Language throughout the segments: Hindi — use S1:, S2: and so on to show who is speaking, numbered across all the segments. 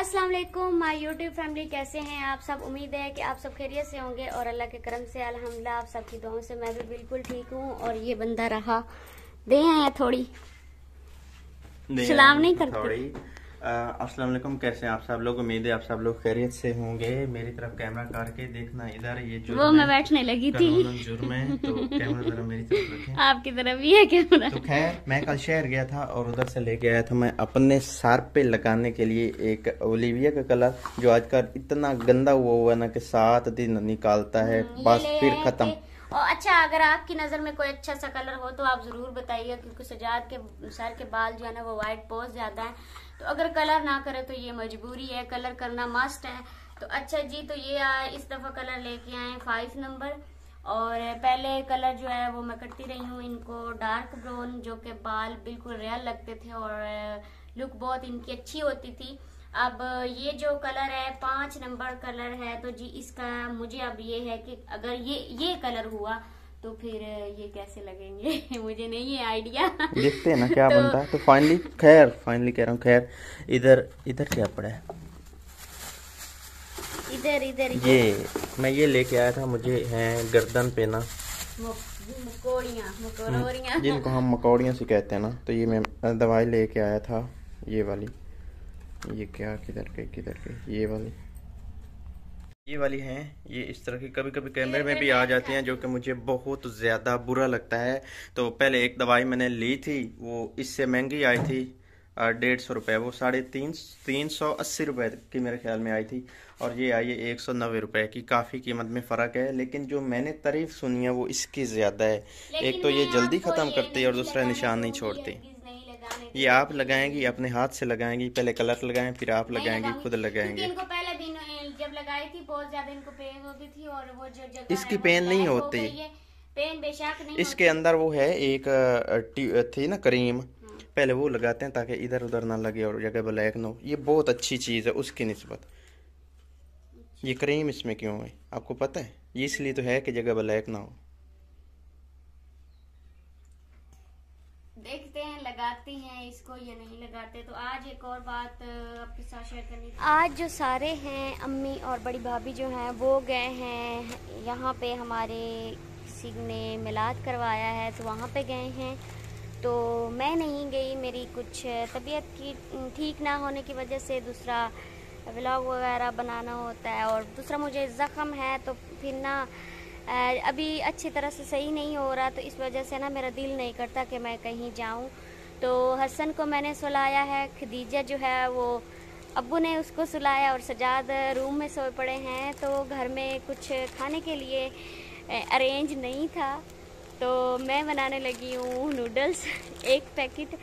S1: अस्सलाम वालेकुम माय यूट्यूब फैमिली, कैसे हैं आप सब। उम्मीद है कि आप सब खैरियत से होंगे और अल्लाह के करम से अल्हम्दुलिल्लाह आप सबकी दुआओं से मैं भी बिल्कुल ठीक हूँ। और ये बंदा रहा दे आया थोड़ी सलाम नहीं करते।
S2: अस्सलाम वालेकुम, कैसे हैं आप सब लोग। उम्मीद है आप सब लोग खैरियत से होंगे। मेरी तरफ कैमरा करके देखना, इधर ये जुर्म
S1: वो
S2: है,
S1: मैं बैठने लगी थी।
S2: जुर्म है तो कैमरा जरा मेरी तरफ रखें।
S1: आपकी तरफ भी है कैमरा।
S2: तो खैर, मैं कल शहर गया था और उधर से लेके आया था मैं अपने सर पे लगाने के लिए एक ओलिविया का कलर, जो आजकल इतना गंदा हुआ ना कि 7 दिन निकालता है, बस फिर खत्म।
S1: और अच्छा, अगर आपकी नजर में कोई अच्छा सा कलर हो तो आप जरूर बताइए, क्योंकि सजाद के सर के बाल जो है ना वो वाइट बहुत ज्यादा है, तो अगर कलर ना करे तो ये मजबूरी है, कलर करना मस्ट है। तो अच्छा जी, तो ये इस दफा कलर लेके आए 5 नंबर। और पहले कलर जो है वो मैं करती रही हूँ इनको डार्क ब्राउन, जो कि बाल बिल्कुल रियल लगते थे और लुक बहुत इनकी अच्छी होती थी। अब ये जो कलर है 5 नंबर कलर है, तो जी इसका मुझे अब ये है कि अगर ये कलर हुआ तो फिर ये कैसे लगेंगे मुझे नहीं है आइडिया।
S2: देखते हैं ना क्या
S1: तो
S2: बनता है। तो फाइनली कह रहा हूँ, खैर इधर इधर क्या पड़ा है,
S1: इधर इधर
S2: ये मैं ये लेके आया था। मुझे है गर्दन पे ना
S1: मकोड़ियाँ
S2: जिनको हम मकौड़ियाँ से कहते हैं ना, तो ये मैं दवाई लेके आया था, ये वाली। ये क्या किधर गई ये वाली हैं। ये इस तरह की कभी कभी कैमरे में भी आ जाती हैं, जो कि मुझे बहुत ज़्यादा बुरा लगता है। तो पहले एक दवाई मैंने ली थी, वो इससे महंगी आई थी, 150 रुपये। वो 380 रुपये की मेरे ख्याल में आई थी, और ये आई है 190 रुपये की। काफ़ी कीमत में फ़र्क है, लेकिन जो मैंने तारीफ सुनी है वो इसकी ज़्यादा है। एक तो ये जल्दी ख़त्म करती है और दूसरा निशान नहीं छोड़ती। ये आप लगाएंगी, अपने हाथ से लगाएंगी, पहले कलर लगाएं फिर आप लगाएंगी, खुद लगाएंगे।
S1: इनको पहले दिन जब लगाई थी बहुत ज्यादा इनको पेन होती थी, और वो जो जगह
S2: इसकी
S1: है वो
S2: पेन नहीं
S1: ब्लैक हो
S2: होती,
S1: गई है। पेन बेशक नहीं
S2: इसके
S1: होती।
S2: अंदर वो है एक थी ना क्रीम, पहले वो लगाते हैं ताकि इधर उधर ना लगे और जगह ब्लैक ना हो। ये बहुत अच्छी चीज़ है उसकी निस्बत। ये क्रीम इसमें क्यों है आपको पता है? ये इसलिए तो है कि जगह ब्लैक ना हो।
S1: देखते हैं लगाती हैं इसको या नहीं लगाते। तो आज एक और बात आपके साथ शेयर करनी थी। आज जो सारे हैं अम्मी और बड़ी भाभी जो हैं वो गए हैं यहाँ पे, हमारे किसी ने मिलाद करवाया है तो वहाँ पे गए हैं। तो मैं नहीं गई, मेरी कुछ तबीयत की ठीक ना होने की वजह से दूसरा व्लॉग वगैरह बनाना होता है, और दूसरा मुझे ज़ख्म है तो फिर ना अभी अच्छी तरह से सही नहीं हो रहा, तो इस वजह से ना मेरा दिल नहीं करता कि मैं कहीं जाऊं। तो हसन को मैंने सुलाया है, खदीजा जो है वो अब्बू ने उसको सुलाया, और सजाद रूम में सोए पड़े हैं। तो घर में कुछ खाने के लिए अरेंज नहीं था, तो मैं बनाने लगी हूँ नूडल्स 1 पैकेट।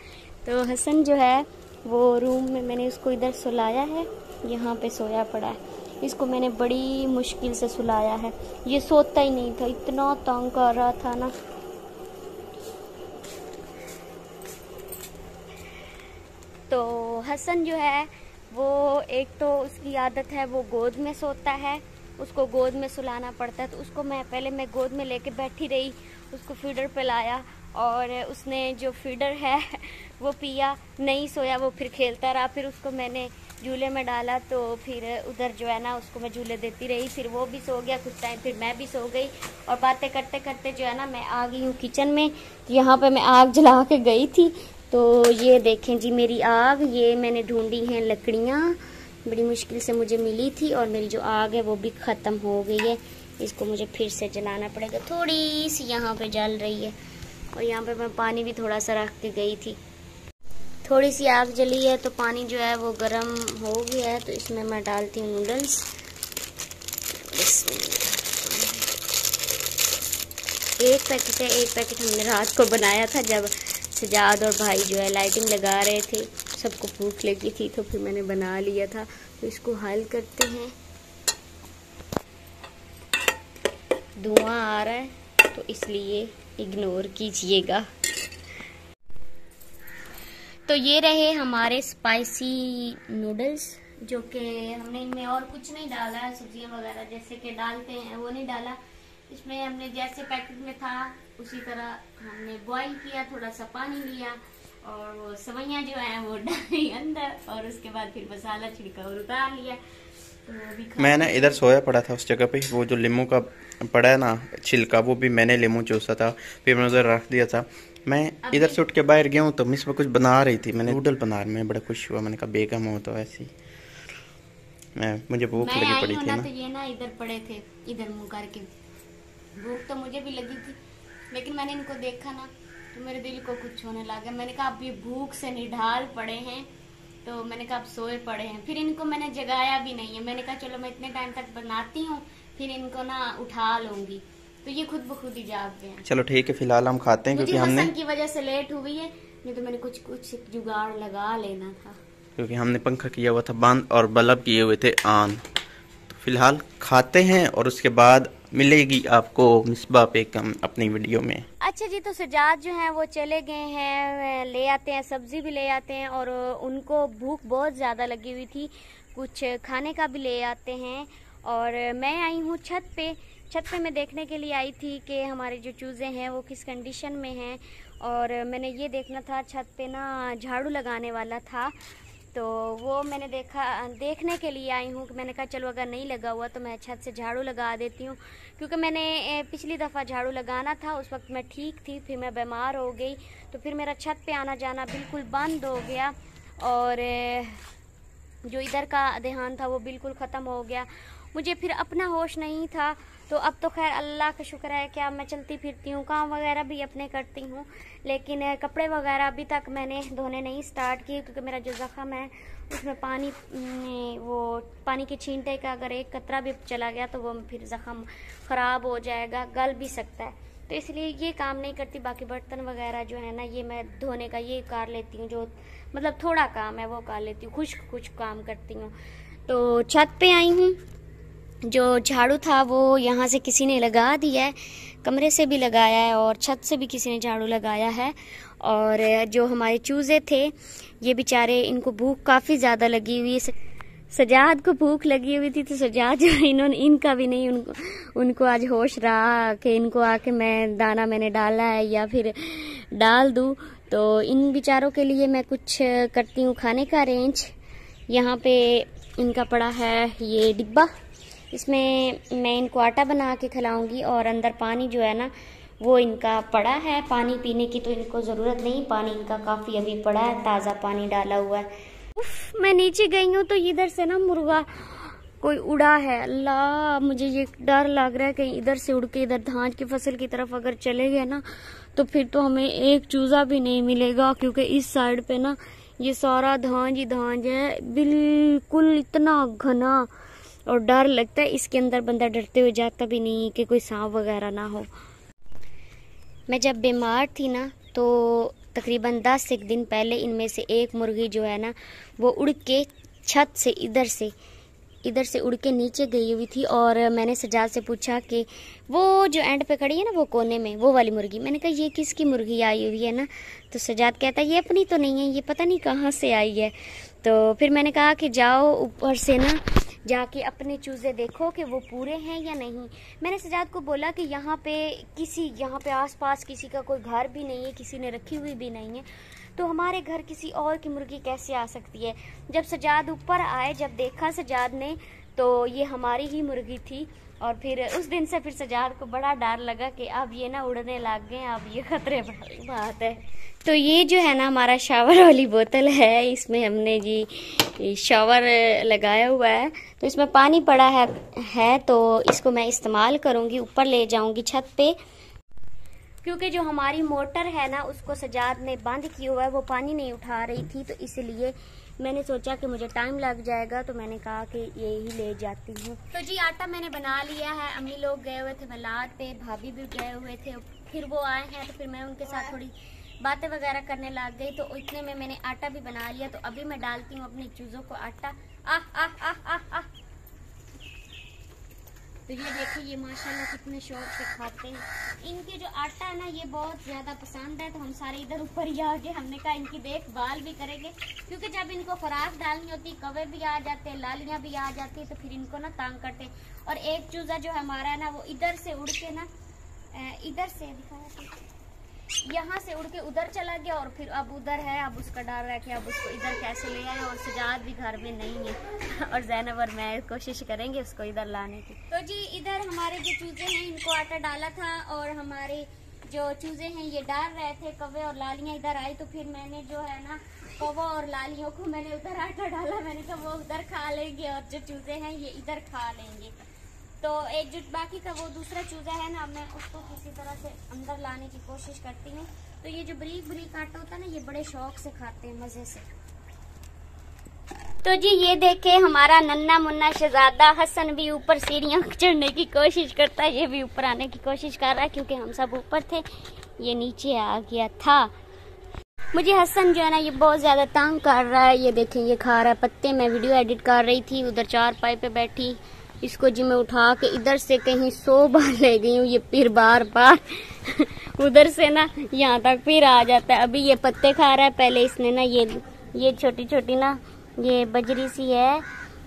S1: तो हसन जो है वो रूम में, मैंने उसको इधर सुलाया है, यहाँ पे सोया पड़ा है। इसको मैंने बड़ी मुश्किल से सुलाया है, ये सोता ही नहीं था, इतना तंग कर रहा था ना। तो हसन जो है वो, एक तो उसकी आदत है वो गोद में सोता है, उसको गोद में सुलाना पड़ता है। तो उसको मैं गोद में लेके बैठी रही, उसको फीडर पे लाया, और उसने जो फीडर है वो पिया, नहीं सोया, वो फिर खेलता रहा। फिर उसको मैंने झूले में डाला, तो फिर उधर जो है ना उसको मैं झूले देती रही, फिर वो भी सो गया कुछ टाइम, फिर मैं भी सो गई। और बातें करते करते जो है ना मैं आ गई हूँ किचन में। तो यहाँ पे मैं आग जला के गई थी, तो ये देखें जी मेरी आग, ये मैंने ढूंढी हैं लकड़ियाँ, बड़ी मुश्किल से मुझे मिली थी, और मेरी जो आग है वो भी ख़त्म हो गई है। इसको मुझे फिर से जलाना पड़ेगा। थोड़ी सी यहाँ पे जल रही है, और यहाँ पे मैं पानी भी थोड़ा सा रख के गई थी। थोड़ी सी आग जली है तो पानी जो है वो गर्म हो गया है, तो इसमें मैं डालती हूँ नूडल्स। एक पैकेट है, 1 पैकेट हमने रात को बनाया था जब सजाद और भाई जो है लाइटिंग लगा रहे थे, सबको भूख लगी थी तो फिर मैंने बना लिया था। तो इसको हल करते हैं, धुआं आ रहा है तो इसलिए इग्नोर कीजिएगा। तो ये रहे हमारे स्पाइसी नूडल्स, जो कि हमने इनमें और कुछ नहीं डाला है, सब्जियां वगैरह जैसे कि डालते हैं वो नहीं डाला। इसमें हमने जैसे पैकेट में था उसी तरह हमने बॉईल किया, थोड़ा सा पानी लिया और वो सवैयाँ जो है वो डाली अंदर, और उसके बाद फिर मसाला छिड़का और उतार लिया। तो वो भी
S2: मैंने इधर सोया पड़ा था उस जगह पे, वो जो लीमू का पड़ा है ना छिलका, वो भी मैंने लीमू चूसा था, फिर मैंने उधर रख दिया था। मैं इधर से उठ के बाहर गया हूँ तो मिस कुछ बना रही थी, मैंने नूडल बना रही, मैं बड़ा खुश हुआ, मैंने कहा बेगम हो तो ऐसी। मुझे भूख लगी पड़ी थी ना,
S1: तो ये ना इधर पड़े थे, इधर मुंह करके, भूख तो मुझे भी लगी थी, लेकिन मैंने इनको देखा ना तो मेरे दिल को कुछ होने लगा। मैंने कहा अब ये भूख से निढाल पड़े हैं, तो मैंने कहा अब सोए पड़े हैं। फिर इनको मैंने जगाया भी नहीं है, मैंने कहा चलो मैं इतने टाइम तक बनाती हूँ, फिर इनको ना उठा लूंगी। तो ये खुद ब खुद ही जाग गए हैं।
S2: चलो ठीक है, फिलहाल हम खाते हैं, क्योंकि हमने
S1: की वजह से लेट हुई है, नहीं तो मैंने कुछ जुगाड़ लगा लेना था, क्योंकि
S2: हमने पंखा किया हुआ था बंद और बल्ब किए हुए थे ऑन। तो फिलहाल खाते हैं और उसके बाद मिलेगी आपको मिसबा बेगम अपनी वीडियो में।
S1: अच्छा जी, तो सजाद जो है वो चले गए हैं, ले आते हैं, सब्जी भी ले आते हैं, और उनको भूख बहुत ज़्यादा लगी हुई थी, कुछ खाने का भी ले आते हैं। और मैं आई हूँ छत पे मैं देखने के लिए आई थी कि हमारे जो चूज़े हैं वो किस कंडीशन में हैं, और मैंने ये देखना था, छत पे ना झाड़ू लगाने वाला था, तो वो मैंने देखने के लिए आई हूँ कि मैंने कहा चलो अगर नहीं लगा हुआ तो मैं छत से झाड़ू लगा देती हूँ, क्योंकि मैंने पिछली दफ़ा झाड़ू लगाना था, उस वक्त मैं ठीक थी, फिर मैं बीमार हो गई, तो फिर मेरा छत पे आना जाना बिल्कुल बंद हो गया, और जो इधर का ध्यान था वो बिल्कुल ख़त्म हो गया। मुझे फिर अपना होश नहीं था, तो अब तो खैर अल्लाह का शुक्र है कि अब मैं चलती फिरती हूँ, काम वगैरह भी अपने करती हूँ, लेकिन कपड़े वगैरह अभी तक मैंने धोने नहीं स्टार्ट किए, क्योंकि मेरा जो ज़ख़म है उसमें पानी के छींटे का अगर एक कतरा भी चला गया तो वो फिर ज़ख़म ख़राब हो जाएगा, गल भी सकता है, तो इसलिए ये काम नहीं करती। बाकी बर्तन वगैरह जो है ना ये मैं धोने का ये कर लेती हूँ, जो मतलब थोड़ा काम है वो कर लेती हूँ, कुछ काम करती हूँ। तो छत पे आई हूँ, जो झाड़ू था वो यहाँ से किसी ने लगा दिया है, कमरे से भी लगाया है और छत से भी किसी ने झाड़ू लगाया है। और जो हमारे चूज़े थे ये बेचारे, इनको भूख काफ़ी ज़्यादा लगी हुई है, सजाद को भूख लगी हुई थी, तो सजाद जो इनका भी नहीं, उनको आज होश रहा कि इनको आके मैं दाना मैंने डाला है या फिर डाल दूँ, तो इन बेचारों के लिए मैं कुछ करती हूँ खाने का अरेंज। यहाँ पे इनका पड़ा है ये डिब्बा, इसमें मैं इनको आटा बना के खिलाऊंगी, और अंदर पानी जो है ना वो इनका पड़ा है, पानी पीने की तो इनको ज़रूरत नहीं, पानी इनका काफ़ी अभी पड़ा है, ताज़ा पानी डाला हुआ है। मैं नीचे गई हूँ तो इधर से ना मुर्गा कोई उड़ा है, अल्लाह मुझे ये डर लग रहा है कि इधर से उड़ के इधर धान की फसल की तरफ अगर चले गए ना तो फिर तो हमें एक चूज़ा भी नहीं मिलेगा, क्योंकि इस साइड पे ना ये सारा धान है, बिल्कुल इतना घना, और डर लगता है इसके अंदर, बंदा डरते हुए जाता भी नहीं कि कोई सांप वगैरह ना हो। मैं जब बीमार थी ना तो तकरीबन 10 एक दिन पहले इनमें से एक मुर्गी जो है ना वो उड़ के छत से इधर से उड़ के नीचे गई हुई थी, और मैंने सजाद से पूछा कि वो जो एंड पे खड़ी है ना वो कोने में वो वाली मुर्गी, मैंने कहा ये किसकी मुर्गी आई हुई है ना, तो सजाद कहता है ये अपनी तो नहीं है, ये पता नहीं कहाँ से आई है। तो फिर मैंने कहा कि जाओ ऊपर से ना जाके अपने चूज़े देखो कि वो पूरे हैं या नहीं। मैंने सजाद को बोला कि यहाँ पे आसपास किसी का कोई घर भी नहीं है, किसी ने रखी हुई भी नहीं है, तो हमारे घर किसी और की मुर्गी कैसे आ सकती है। जब सजाद ऊपर आए, जब देखा सजाद ने, तो ये हमारी ही मुर्गी थी, और फिर उस दिन से फिर सजाद को बड़ा डर लगा कि अब ये ना उड़ने लग गए, अब ये खतरे वाली बात है। तो ये जो है ना हमारा शावर वाली बोतल है, इसमें हमने जी शावर लगाया हुआ है, तो इसमें पानी पड़ा है तो इसको मैं इस्तेमाल करूँगी, ऊपर ले जाऊँगी छत पे, क्योंकि जो हमारी मोटर है ना उसको सजाद ने बंद किया हुआ है, वो पानी नहीं उठा रही थी, तो इसलिए मैंने सोचा कि मुझे टाइम लग जाएगा, तो मैंने कहा कि ये ही ले जाती हूँ। तो जी आटा मैंने बना लिया है, अम्मी लोग गए हुए थे मलाद पे, भाभी भी गए हुए थे, फिर वो आए हैं तो फिर मैं उनके साथ थोड़ी बातें वगैरह करने लग गई, तो इतने में मैंने आटा भी बना लिया, तो अभी मैं डालती हूँ अपने चूज़ों को आटा। तो ये देखिए ये माशाल्लाह कितने शौक से खाते हैं। इनके जो आटा है ना ये बहुत ज़्यादा पसंद है, तो हम सारे इधर ऊपर ही आ गए, हमने कहा इनकी देखभाल भी करेंगे, क्योंकि जब इनको खुराक डालनी होती कौवे भी आ जाते हैं, लालियाँ भी आ जाती है, तो फिर इनको ना तंग करते हैं। और एक चूज़ा जो हमारा है ना वो इधर से उड़ के ना इधर से यहाँ से उड़ के उधर चला गया और फिर अब उधर है। अब उसका डर है कि अब उसको इधर कैसे ले आए, और सजाद भी घर में नहीं है और ज़ैनब और मैं कोशिश करेंगे उसको इधर लाने की। तो जी इधर हमारे जो चूजे हैं इनको आटा डाला था, और हमारे जो चूजे हैं ये डाल रहे थे, कौवे और लालियाँ इधर आई, तो फिर मैंने जो है ना कौवा और लालियों को मैंने उधर आटा डाला। मैंने कहा वो उधर खा लेंगे और जो चूजे हैं ये इधर खा लेंगे। तो एक जो बाकी का वो दूसरा चूजा है ना, मैं उसको किसी तरह से अंदर लाने की कोशिश करती हूँ। तो ये जो बरीक बरीक आटा होता है ना, ये बड़े शौक से खाते हैं, मजे से। तो जी ये देखे हमारा नन्ना मुन्ना शहजादा हसन भी ऊपर सीढ़ियाँ चढ़ने की कोशिश करता है। ये भी ऊपर आने की कोशिश कर रहा है, क्योंकि हम सब ऊपर थे, ये नीचे आ गया था। मुझे हसन जो है ना ये बहुत ज्यादा तंग कर रहा है। ये देखें ये खा रहा है पत्ते। मैं वीडियो एडिट कर रही थी, उधर चारपाई पे बैठी, इसको जी मैं उठा के इधर से कहीं 100 बार ले गई हूँ। ये फिर बार बार उधर से ना यहाँ तक फिर आ जाता है। अभी ये पत्ते खा रहा है। पहले इसने ना ये छोटी छोटी ना ये बजरी सी है,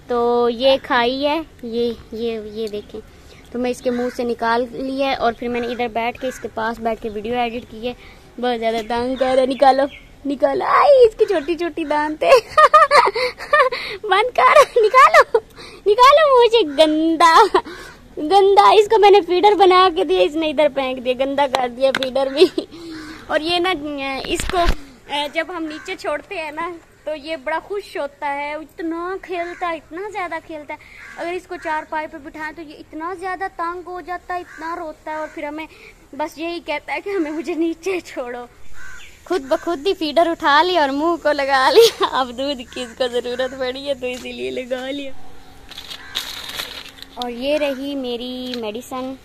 S1: तो ये खाई है। ये देखें, तो मैं इसके मुंह से निकाल ली है, और फिर मैंने इधर बैठ के इसके पास बैठ के वीडियो एडिट की है। बहुत ज्यादा तंग कर रहा है। निकालो निकालो, आई इसकी छोटी छोटी दांत है बंद कर, निकालो निकालो मुझे। गंदा गंदा, इसको मैंने फीडर बना के दिया, इसने इधर फेंक दिया, गंदा कर दिया फीडर भी। और ये ना इसको जब हम नीचे छोड़ते हैं ना तो ये बड़ा खुश होता है, इतना खेलता है, इतना ज्यादा खेलता है। अगर इसको चारपाई पे बिठाएं तो ये इतना ज्यादा तंग हो जाता है, इतना रोता है, और फिर हमें बस यही कहता है कि हमें मुझे नीचे छोड़ो। खुद ब खुद ही फीडर उठा लिया और मुंह को लगा लिया। अब दूध की इसको जरूरत पड़ी है तो इसीलिए लगा लिया। और ये रही मेरी मेडिसन,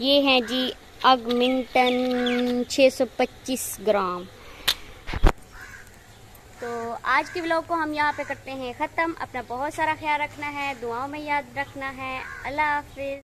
S1: ये है जी ऑगमेंटन 625 ग्राम। तो आज के व्लॉग को हम यहाँ पे करते हैं ख़त्म। अपना बहुत सारा ख्याल रखना है, दुआओं में याद रखना है। अल्लाह हाफिज़।